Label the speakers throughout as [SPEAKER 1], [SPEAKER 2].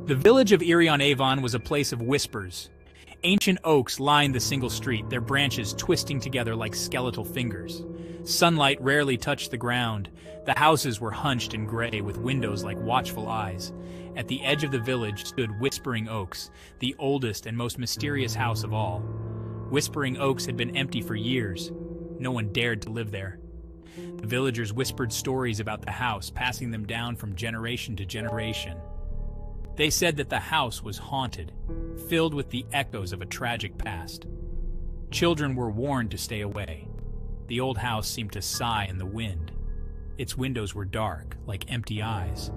[SPEAKER 1] The village of Erie-on-Avon was a place of whispers. Ancient oaks lined the single street, their branches twisting together like skeletal fingers. Sunlight rarely touched the ground. The houses were hunched and gray with windows like watchful eyes. At the edge of the village stood Whispering Oaks, the oldest and most mysterious house of all. Whispering Oaks had been empty for years. No one dared to live there. The villagers whispered stories about the house, passing them down from generation to generation. They said that the house was haunted, filled with the echoes of a tragic past. Children were warned to stay away. The old house seemed to sigh in the wind. Its windows were dark, like empty eyes.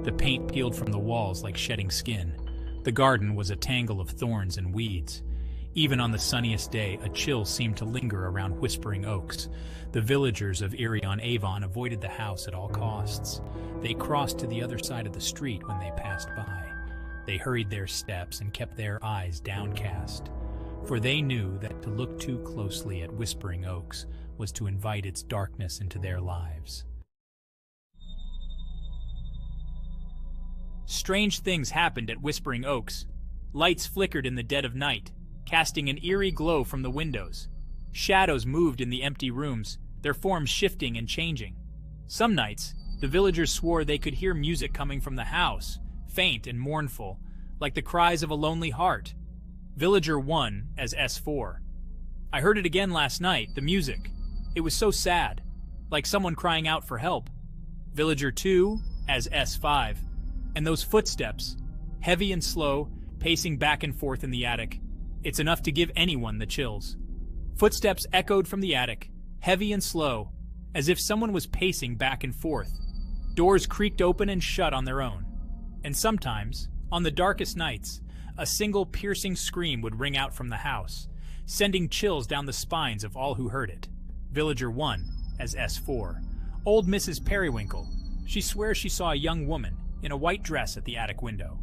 [SPEAKER 1] The paint peeled from the walls like shedding skin. The garden was a tangle of thorns and weeds. Even on the sunniest day, a chill seemed to linger around Whispering Oaks. The villagers of Erie-on-Avon avoided the house at all costs. They crossed to the other side of the street when they passed by. They hurried their steps and kept their eyes downcast, for they knew that to look too closely at Whispering Oaks was to invite its darkness into their lives. Strange things happened at Whispering Oaks. Lights flickered in the dead of night, casting an eerie glow from the windows. Shadows moved in the empty rooms, their forms shifting and changing. Some nights, the villagers swore they could hear music coming from the house, faint and mournful, like the cries of a lonely heart. Villager 1 as S4. I heard it again last night, the music. It was so sad, like someone crying out for help. Villager 2 as S5. And those footsteps, heavy and slow, pacing back and forth in the attic. It's enough to give anyone the chills. Footsteps echoed from the attic, heavy and slow, as if someone was pacing back and forth. Doors creaked open and shut on their own. And sometimes, on the darkest nights, a single piercing scream would ring out from the house, sending chills down the spines of all who heard it. Villager 1 as S4. Old Mrs. Periwinkle. She swears she saw a young woman in a white dress at the attic window.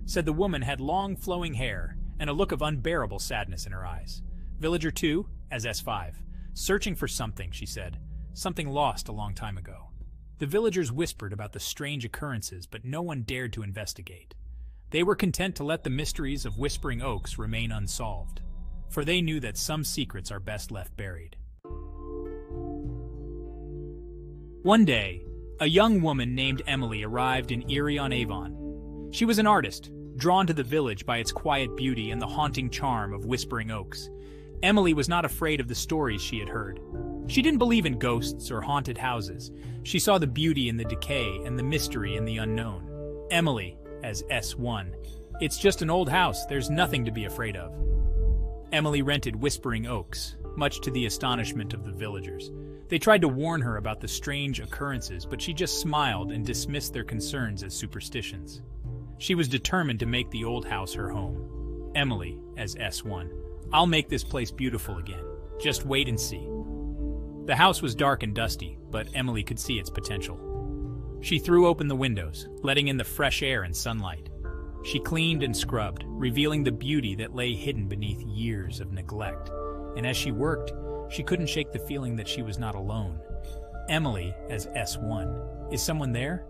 [SPEAKER 1] Said the woman had long flowing hair and a look of unbearable sadness in her eyes. Villager 2 as S5. Searching for something, she said. Something lost a long time ago. The villagers whispered about the strange occurrences, but no one dared to investigate. They were content to let the mysteries of Whispering Oaks remain unsolved, for they knew that some secrets are best left buried. One day, a young woman named Emily arrived in Erie-on-Avon. She was an artist, drawn to the village by its quiet beauty and the haunting charm of Whispering Oaks. Emily was not afraid of the stories she had heard. She didn't believe in ghosts or haunted houses. She saw the beauty in the decay and the mystery in the unknown. Emily, as S1. It's just an old house, there's nothing to be afraid of. Emily rented Whispering Oaks, much to the astonishment of the villagers. They tried to warn her about the strange occurrences, but she just smiled and dismissed their concerns as superstitions. She was determined to make the old house her home. Emily, as S1. I'll make this place beautiful again. Just wait and see. The house was dark and dusty, but Emily could see its potential. She threw open the windows, letting in the fresh air and sunlight. She cleaned and scrubbed, revealing the beauty that lay hidden beneath years of neglect. And as she worked, she couldn't shake the feeling that she was not alone. Emily, as S1. Is someone there?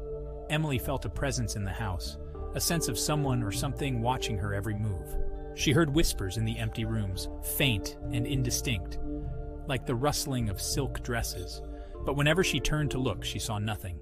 [SPEAKER 1] Emily felt a presence in the house, a sense of someone or something watching her every move. She heard whispers in the empty rooms, faint and indistinct, like the rustling of silk dresses. But whenever she turned to look, she saw nothing.